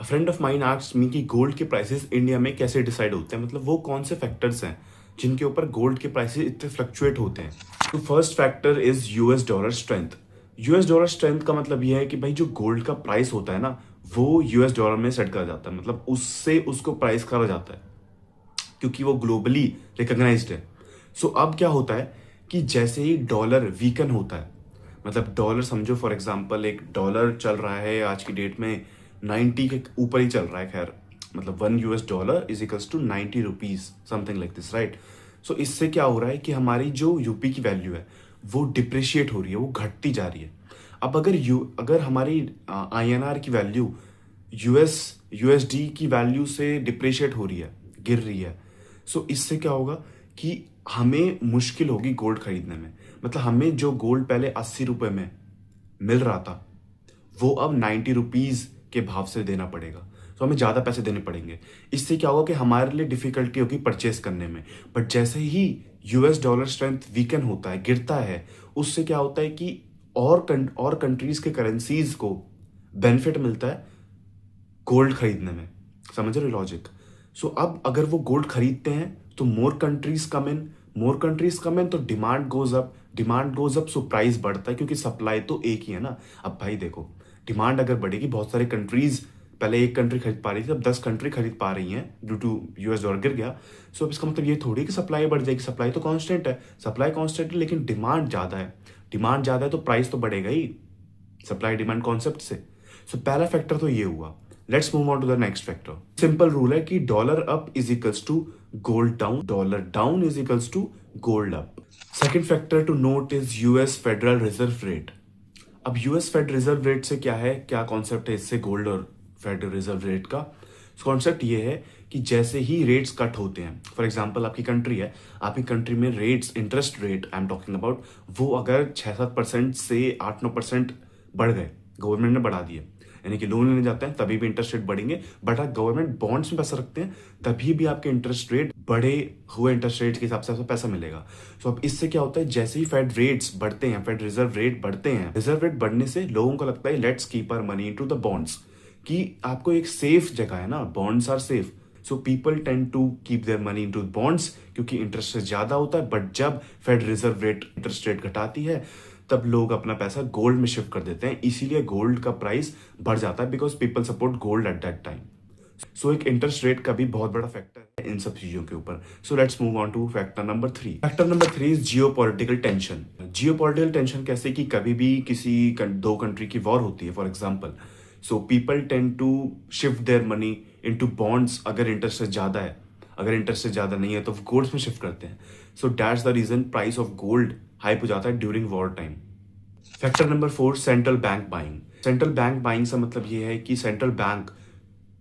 Friend of mine asked me कि gold के prices India में कैसे डिसाइड होते हैं, मतलब वो कौन से फैक्टर्स हैं जिनके ऊपर गोल्ड के प्राइसेस इतने फ्लक्चुएट होते हैं। तो first factor is US dollar strength. US dollar strength का मतलब यह है कि भाई जो गोल्ड का प्राइस होता है ना, वो यूएस डॉलर में सेट करा जाता है, मतलब उससे उसको प्राइस करा जाता है क्योंकि वो ग्लोबली रिकॉग्नाइज्ड है। सो अब क्या होता है कि जैसे ही डॉलर वीकन होता है, मतलब डॉलर समझो फॉर एग्जांपल एक डॉलर चल रहा है आज की डेट में 90 के ऊपर ही चल रहा है, खैर मतलब $1 is equals to 90 rupees something like this, right. So इससे क्या हो रहा है कि हमारी जो यूपी की वैल्यू है वो डिप्रिशिएट हो रही है, वो घटती जा रही है। अब अगर हमारी आईएनआर की वैल्यू यूएसडी की वैल्यू से डिप्रिशिएट हो रही है, गिर रही है, सो इससे क्या होगा कि हमें मुश्किल होगी गोल्ड खरीदने में। मतलब हमें जो गोल्ड पहले 80 रुपए में मिल रहा था वो अब 90 रुपीज के भाव से देना पड़ेगा, तो हमें ज़्यादा पैसे देने पड़ेंगे। इससे क्या होगा कि हमारे लिए डिफिकल्टी होगी परचेस करने में। बट जैसे ही यूएस डॉलर स्ट्रेंथ वीकन होता है, गिरता है, उससे क्या होता है कि और कंट्रीज के करेंसीज को बेनिफिट मिलता है गोल्ड खरीदने में। समझ रहे लॉजिक? सो अब अगर वो गोल्ड खरीदते हैं तो मोर कंट्रीज कम इन, तो demand goes up, so price बढ़ता है क्योंकि सप्लाई तो एक ही है ना। अब भाई देखो, डिमांड अगर बढ़ेगी, बहुत सारे कंट्रीज, पहले एक कंट्री खरीद पा रही थी, अब 10 कंट्री खरीद पा रही हैं ड्यू टू यूएस डॉलर गिर गया। सो अब इसका मतलब ये थोड़ी कि सप्लाई बढ़ जाएगी, सप्लाई तो कांस्टेंट है, लेकिन डिमांड ज़्यादा है। डिमांड ज़्यादा है तो प्राइस तो बढ़ेगा ही, सप्लाई डिमांड कॉन्सेप्ट से। सो पहला फैक्टर तो ये हुआ। Let's move on to the next factor. Simple rule है कि dollar up is equals to gold down, dollar down is equals to gold up. Second factor to note is US Federal Reserve rate. अब US Fed Reserve rate से क्या है, क्या concept है इससे gold और फेडरल रिजर्व रेट का? Concept ये है कि जैसे ही रेट्स कट होते हैं, फॉर एग्जांपल आपकी कंट्री है, आपकी कंट्री में rates, interest rate I am talking about, वो अगर 6-7% से 8-9% बढ़ गए, गवर्नमेंट ने बढ़ा दिए, यानी कि लोन लेने जाते हैं तभी भी इंटरेस्ट रेट बढ़ेंगे, बट आप गवर्नमेंट बॉन्ड्स में पैसा रखते हैं तभी भी आपके इंटरेस्ट रेट बढ़े हुए इंटरेस्ट रेट के हिसाब से आपको पैसा मिलेगा। सो अब इससे क्या होता है, जैसे ही फेड रेट्स बढ़ते हैं, फेड रिजर्व रेट बढ़ते हैं, रिजर्व रेट बढ़ने से लोगों को लगता है let's keep our money into the bonds, कि आपको एक सेफ जगह है ना, bonds are safe. So people tend to keep their money into bonds क्योंकि इंटरेस्ट रेट ज्यादा होता है। बट जब Fed Reserve rate interest rate घटाती है तब लोग अपना पैसा गोल्ड में शिफ्ट कर देते हैं, इसीलिए गोल्ड का प्राइस बढ़ जाता है because people support gold at that time. So एक इंटरेस्ट रेट का भी बहुत बड़ा फैक्टर है इन सब चीजों के ऊपर। सो let's move on to factor number 3। Factor number 3 is geopolitical tension. Geopolitical tension कैसे कि कभी भी किसी दो कंट्री की वॉर होती है for example, so people tend to shift their money into bonds. अगर इंटरेस्ट रेट ज्यादा है, अगर इंटरेस्ट रेट ज्यादा नहीं है तो गोल्ड्स में शिफ्ट करते हैं। So that's the reason price of gold hype हो जाता है during war time. Factor number 4, central bank buying. Central bank buying का मतलब ये है कि central bank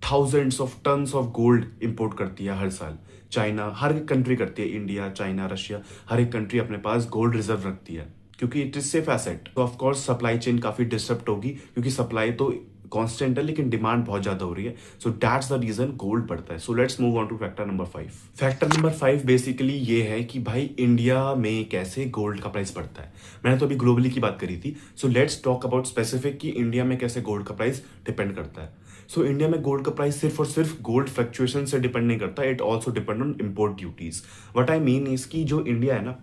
thousands of tons of gold import करती है हर साल। चाइना, हर एक कंट्री करती है, इंडिया, चाइना, रशिया, हर एक कंट्री अपने पास गोल्ड रिजर्व रखती है क्योंकि इट इज सेफ एसेट। तो ऑफ कोर्स सप्लाई चेन काफी डिस्टर्ब होगी क्योंकि सप्लाई तो कांस्टेंट है लेकिन डिमांड बहुत ज्यादा हो रही है। So that's the reason gold बढ़ता है। So let's move on to factor number 5। Factor number 5 basically ये है कि भाई इंडिया में कैसे गोल्ड का प्राइस बढ़ता है। मैंने तो अभी ग्लोबली की बात करी थी, so let's talk about specific कि इंडिया में कैसे गोल्ड का प्राइस डिपेंड करता है। सो इंडिया में गोल्ड का प्राइस सिर्फ और सिर्फ गोल्ड फ्लक्चुएशन से डिपेंड नहीं करता, it also depend on import duties. What I mean is कि जो इंडिया है ना,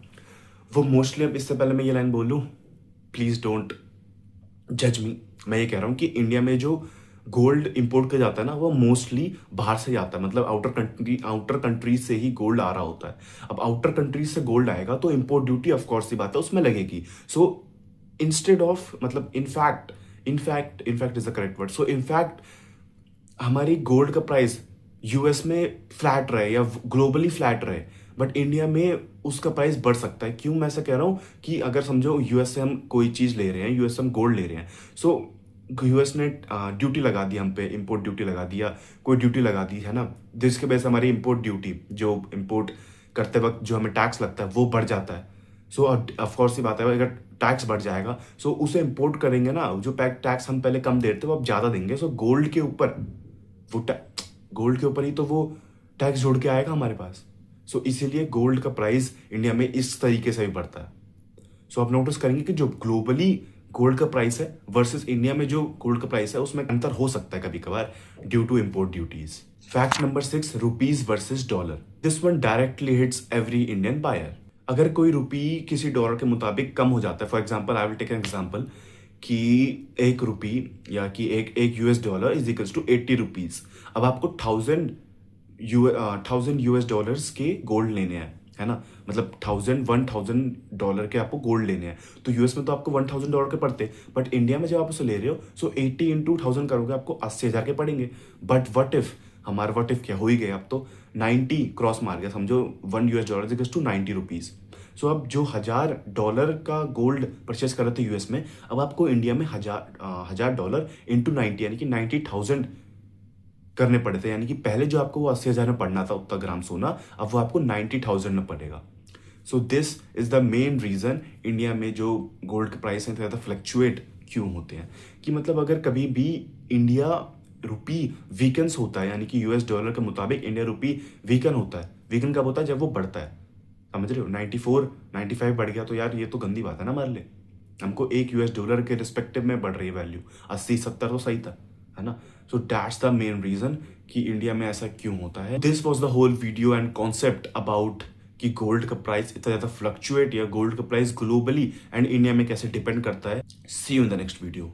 वो मोस्टली, अब इससे पहले मैं ये लाइन बोलूं, प्लीज डोंट जज मी, मैं ये कह रहा हूं कि इंडिया में जो गोल्ड इंपोर्ट किया जाता है ना, वो मोस्टली बाहर से जाता है, मतलब आउटर कंट्रीज से ही गोल्ड आ रहा होता है। अब आउटर कंट्रीज से गोल्ड आएगा तो इंपोर्ट ड्यूटी ऑफ कोर्स सी बात है उसमें लगेगी। सो इंस्टेड ऑफ, मतलब in fact is the correct word, so in fact हमारी गोल्ड का प्राइस यूएस में फ्लैट रहे या ग्लोबली फ्लैट रहे, बट इंडिया में उसका प्राइस बढ़ सकता है। क्यों मैं ऐसा कह रहा हूं कि अगर समझो यूएस से हम कोई चीज ले रहे हैं, यूएस से हम गोल्ड ले रहे हैं, सो यूएस ने ड्यूटी लगा दी हम पे, इंपोर्ट ड्यूटी लगा दिया, कोई ड्यूटी लगा दी है ना, जिसके वजह से हमारी इंपोर्ट ड्यूटी, जो इंपोर्ट करते वक्त जो हमें टैक्स लगता है वो बढ़ जाता है। सो ऑफकोर्स ये बात है, अगर टैक्स बढ़ जाएगा सो उसे इंपोर्ट करेंगे ना, जो टैक्स हम पहले कम दे रहे थे वो अब ज्यादा देंगे। सो गोल्ड के ऊपर ही तो वो टैक्स जोड़ के आएगा हमारे पास। सो इसीलिए गोल्ड का प्राइस इंडिया में इस तरीके से भी बढ़ता है। सो आप नोटिस करेंगे कि जो ग्लोबली गोल्ड का प्राइस है वर्सेस इंडिया में जो गोल्ड का प्राइस है उसमें अंतर हो सकता है कभी कभार due to import duties. Fact number 6, rupees versus dollar. This one directly hits every Indian buyer. अगर कोई रुपी किसी डॉलर के मुताबिक कम हो जाता है, for example I will take an example कि एक रुपी या कि एक US dollar is equals to 80 rupees. अब आपको 1000 यूएस डॉलर्स के गोल्ड लेने हैं, है ना, मतलब 1000 के आपको गोल्ड लेने हैं। तो यूएस में तो आपको $1000 के पड़ते, बट इंडिया में जब आप उसे ले रहे हो सो 80 इंटू 1000 करोगे आपको 80,000 के पड़ेंगे। बट वट इफ हमारा वट इफ क्या हो ही गए, अब तो 90 क्रॉस मार गया, समझो $1 इक्वल्स टू 90 रुपीज। सो अब जो $1000 का गोल्ड परचेस कर रहे थे यूएस में, अब आपको इंडिया में $1000 इंटू 90 यानी कि 90,000 करने पड़े थे। यानी कि पहले जो आपको वो 80,000 में पड़ना था उतना ग्राम सोना, अब वो आपको 90,000 में पड़ेगा। So this is the main reason India में जो गोल्ड के प्राइस हैं ज़्यादा फ्लक्चुएट क्यों होते हैं। कि मतलब अगर कभी भी इंडिया रुपी वीकन्स होता है, यानी कि यूएस डॉलर के मुताबिक इंडिया रुपी वीकन होता है। वीकन कब होता है? जब वो बढ़ता है, समझ रहे हो। 94 95 बढ़ गया तो यार ये तो गंदी बात है ना हमारे लिए। हमको एक यूएस डॉलर के रिस्पेक्टिव में बढ़ रही है वैल्यू, 80 70 तो सही था, है ना। So that's the main reason कि इंडिया में ऐसा क्यों होता है। This was the whole video and concept about कि गोल्ड का प्राइस इतना ज्यादा फ्लक्चुएट या गोल्ड का प्राइस ग्लोबली एंड इंडिया में कैसे डिपेंड करता है। See you in the next video.